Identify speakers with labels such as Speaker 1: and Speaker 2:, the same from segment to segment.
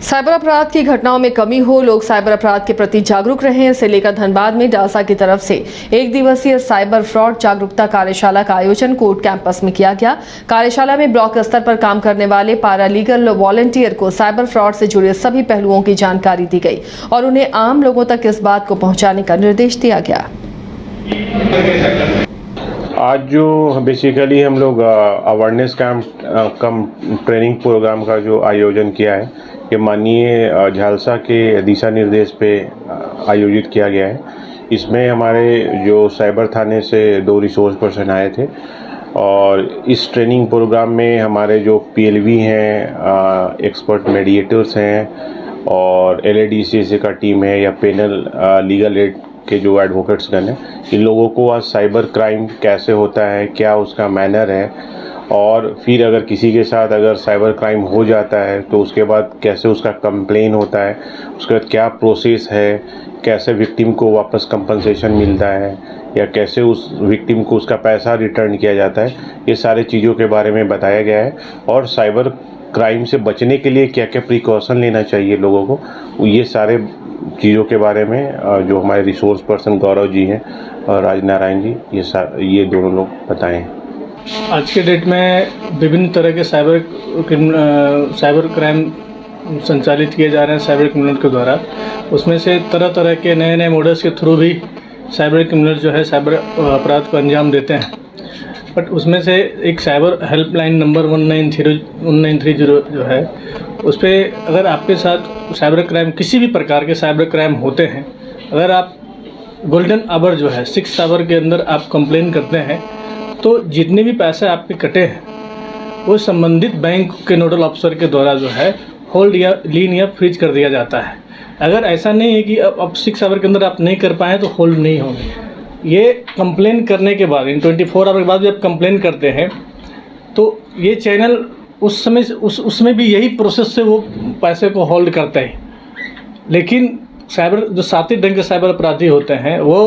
Speaker 1: Cyber अपराध की घटनाओं में कमी हो, लोग साइबर अपराध के प्रति जागरूक रहें, इसे लेकर धनबाद में डालसा की तरफ से एक दिवसीय साइबर फ्रॉड जागरूकता कार्यशाला का आयोजन कोर्ट कैंपस में किया गया। कार्यशाला में ब्लॉक स्तर पर काम करने वाले पैरालीगल वॉलंटियर को साइबर फ्रॉड से जुड़े सभी पहलुओं की जानकारी दी गई और उन्हें आम लोगों तक इस बात को पहुंचाने का निर्देश दिया गया।
Speaker 2: आज जो बेसिकली हम लोग अवेयरनेस कैंप कम ट्रेनिंग प्रोग्राम का जो आयोजन किया है, ये माननीय झालसा के दिशा निर्देश पे आयोजित किया गया है। इसमें हमारे जो साइबर थाने से 2 रिसोर्स पर्सन आए थे और इस ट्रेनिंग प्रोग्राम में हमारे जो पीएलवी हैं, एक्सपर्ट मेडिएटर्स हैं और एलएडीसी का टीम है या पेनल लीगल एड के जो एडवोकेट्स गण हैं, इन लोगों को आज साइबर क्राइम कैसे होता है, क्या उसका मैनर है और फिर अगर किसी के साथ अगर साइबर क्राइम हो जाता है तो उसके बाद कैसे उसका कंप्लेन होता है, उसके बाद क्या प्रोसेस है, कैसे विक्टिम को वापस कंपनसेशन मिलता है या कैसे उस विक्टिम को उसका पैसा रिटर्न किया जाता है, ये सारे चीज़ों के बारे में बताया गया है। और साइबर क्राइम से बचने के लिए क्या क्या प्रिकॉशन लेना चाहिए लोगों को, ये सारे चीज़ों के बारे में जो हमारे रिसोर्स पर्सन गौरव जी हैं और राज नारायण जी, ये दोनों लोग बताएं।
Speaker 3: आज के डेट में विभिन्न तरह के साइबर क्राइम संचालित किए जा रहे हैं साइबर क्रिमिनल के द्वारा। उसमें से तरह तरह के नए नए मॉडल्स के थ्रू भी साइबर क्रिमिनल जो है साइबर अपराध को अंजाम देते हैं। बट उसमें से एक साइबर हेल्पलाइन नंबर 1930 जो है, उस पर अगर आपके साथ साइबर क्राइम, किसी भी प्रकार के साइबर क्राइम होते हैं, अगर आप गोल्डन आवर जो है 6 आवर के अंदर आप कंप्लेन करते हैं तो जितने भी पैसे आपके कटे हैं वो संबंधित बैंक के नोडल ऑफिसर के द्वारा जो है होल्ड या लीन या फ्रीज कर दिया जाता है। अगर ऐसा नहीं है कि अब 6 आवर के अंदर आप नहीं कर पाएँ तो होल्ड नहीं होंगे। ये कंप्लेन करने के बाद इन 24 आवर के बाद जब कंप्लेन करते हैं तो ये चैनल उस समय उसमें भी यही प्रोसेस से वो पैसे को होल्ड करते हैं। लेकिन साइबर जो साथी ढंग के साइबर अपराधी होते हैं वो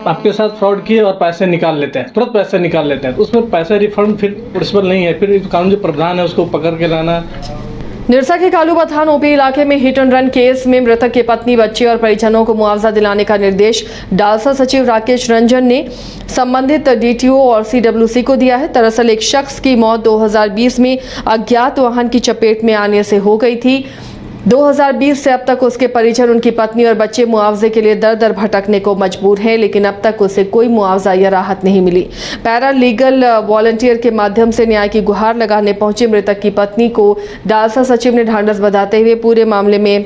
Speaker 3: आपके साथ फ्रॉड किए और पैसे निकाल लेते हैं, तुरंत पैसे निकाल लेते हैं। तो उसमें पैसे रिफंड फिर पॉसिबल नहीं है, फिर कानून जो प्रावधान है उसको पकड़ के लाना।
Speaker 1: निरसा के कालूबथान ओपी इलाके में हिट एंड रन केस में मृतक के पत्नी, बच्चे और परिजनों को मुआवजा दिलाने का निर्देश डालसा सचिव राकेश रंजन ने संबंधित डीटीओ और सीडब्ल्यूसी को दिया है। दरअसल एक शख्स की मौत 2020 में अज्ञात वाहन की चपेट में आने से हो गई थी। 2020 से अब तक उसके परिजन, उनकी पत्नी और बच्चे मुआवजे के लिए दर दर भटकने को मजबूर हैं, लेकिन अब तक उसे कोई मुआवजा या राहत नहीं मिली। पैरा लीगल वॉलंटियर के माध्यम से न्याय की गुहार लगाने पहुंचे मृतक की पत्नी को डालसा सचिव ने ढांढस बंधाते हुए पूरे मामले में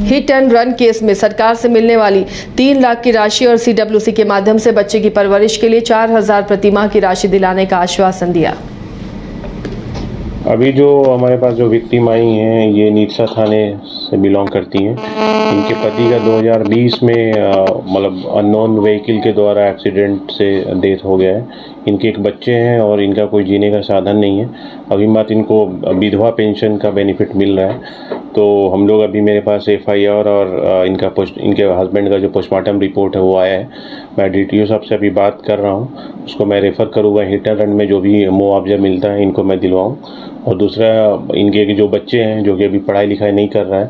Speaker 1: हिट एंड रन केस में सरकार से मिलने वाली 3 लाख की राशि और सीडब्ल्यूसी के माध्यम से बच्चे की परवरिश के लिए 4000 प्रति माह की राशि दिलाने का आश्वासन दिया।
Speaker 2: अभी जो हमारे पास जो विक्टिम आई हैं, ये नीरसा थाने से बिलोंग करती हैं। इनके पति का 2020 में मतलब अननोन व्हीकल के द्वारा एक्सीडेंट से डेथ हो गया है। इनके एक बच्चे हैं और इनका कोई जीने का साधन नहीं है। अभी मात्र इनको विधवा पेंशन का बेनिफिट मिल रहा है। तो हम लोग अभी मेरे पास एफआईआर और इनके हस्बैंड का जो पोस्टमार्टम रिपोर्ट है वो आया है। मैं डीटीओ साहब से अभी बात कर रहा हूँ, उसको मैं रेफ़र करूँगा। हिट एंड रन में जो भी मुआवजा मिलता है इनको मैं दिलवाऊँ। और दूसरा, इनके जो बच्चे हैं जो कि अभी पढ़ाई लिखाई नहीं कर रहा है,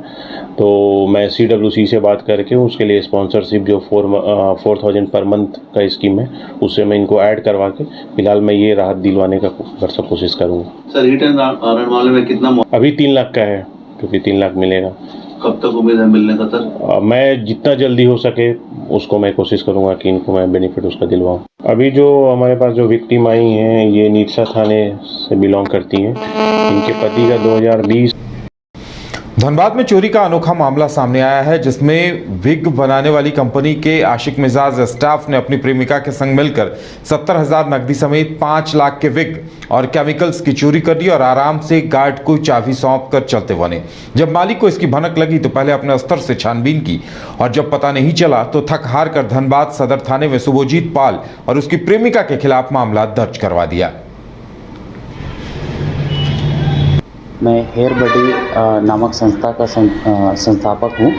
Speaker 2: तो मैं सीडब्ल्यूसी से बात करके उसके लिए स्पॉन्सरशिप जो 4000 पर मंथ का स्कीम है उससे मैं इनको ऐड करवा के फिलहाल मैं ये राहत दिलवाने का कोशिश करूँगा।
Speaker 4: सर, हिट एंड रन वाले में कितना?
Speaker 2: अभी 3 लाख का है, क्योंकि 3 लाख मिलेगा।
Speaker 4: कब तक उम्मीद है मिलने का सर?
Speaker 2: मैं जितना जल्दी हो सके उसको मैं कोशिश करूंगा कि इनको मैं बेनिफिट उसका दिलवाऊं। अभी जो हमारे पास जो विक्टिम आई हैं, ये नीरसा थाने से बिलोंग करती हैं। इनके पति का 2020।
Speaker 5: धनबाद में चोरी का अनोखा मामला सामने आया है, जिसमें विग बनाने वाली कंपनी के आशिक मिजाज स्टाफ ने अपनी प्रेमिका के संग मिलकर 70,000 नकदी समेत 5 लाख के विग और केमिकल्स की चोरी कर ली और आराम से गार्ड को चाबी सौंप कर चलते बने। जब मालिक को इसकी भनक लगी तो पहले अपने स्तर से छानबीन की और जब पता नहीं चला तो थक हार कर धनबाद सदर थाने में शुभजीत पाल और उसकी प्रेमिका के खिलाफ मामला दर्ज करवा दिया।
Speaker 6: मैं हेयर बडी नामक संस्था का संस्थापक हूँ।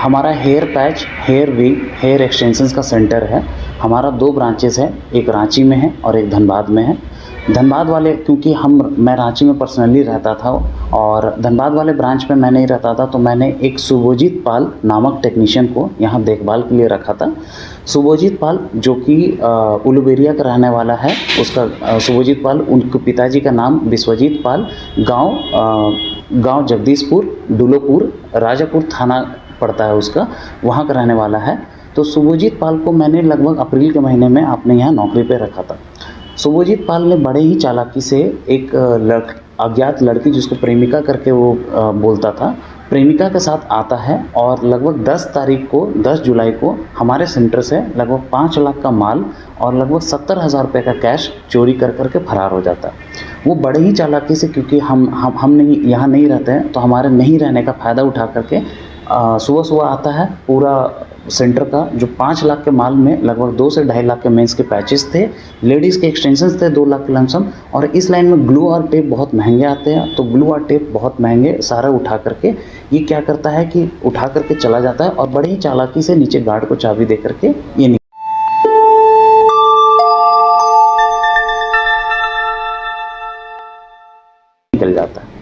Speaker 6: हमारा hair patch, hair wig, hair extensions का सेंटर है। हमारा 2 ब्रांचेस है, एक रांची में है और एक धनबाद में है। धनबाद वाले क्योंकि मैं रांची में पर्सनली रहता था और धनबाद वाले ब्रांच में मैं नहीं रहता था, तो मैंने एक शुभजीत पाल नामक टेक्नीशियन को यहाँ देखभाल के लिए रखा था। शुभजीत पाल जो कि उलुबेरिया का रहने वाला है, उसका शुभजीत पाल, उनके पिताजी का नाम विश्वजीत पाल, गांव जगदीशपुर, डुलोपुर, राजापुर थाना पड़ता है उसका, वहाँ का रहने वाला है। तो शुभजीत पाल को मैंने लगभग अप्रैल के महीने में अपने यहाँ नौकरी पे रखा था। शुभजीत पाल ने बड़े ही चालाकी से एक अज्ञात लड़की, जिसको प्रेमिका करके वो बोलता था, प्रेमिका के साथ आता है और लगभग 10 जुलाई को हमारे सेंटर से लगभग 5 लाख का माल और लगभग 70,000 रुपये का कैश चोरी कर करके फरार हो जाता है। वो बड़े ही चालाकी से, क्योंकि हम नहीं यहाँ नहीं रहते हैं, तो हमारे नहीं रहने का फ़ायदा उठा करके सुबह आता है। पूरा सेंटर का जो 5 लाख के माल में लगभग 2 से 2.5 लाख के मेंस के पैचेस थे, लेडीज़ के एक्सटेंशंस थे 2 लाख के लमसम, और इस लाइन में ग्लू और टेप बहुत महंगे आते हैं। तो ग्लू और टेप बहुत महंगे सारा उठा करके ये क्या करता है कि उठा करके चला जाता है और बड़ी ही चालाकी से नीचे गार्ड को चाबी दे करके ये निकल जाता है।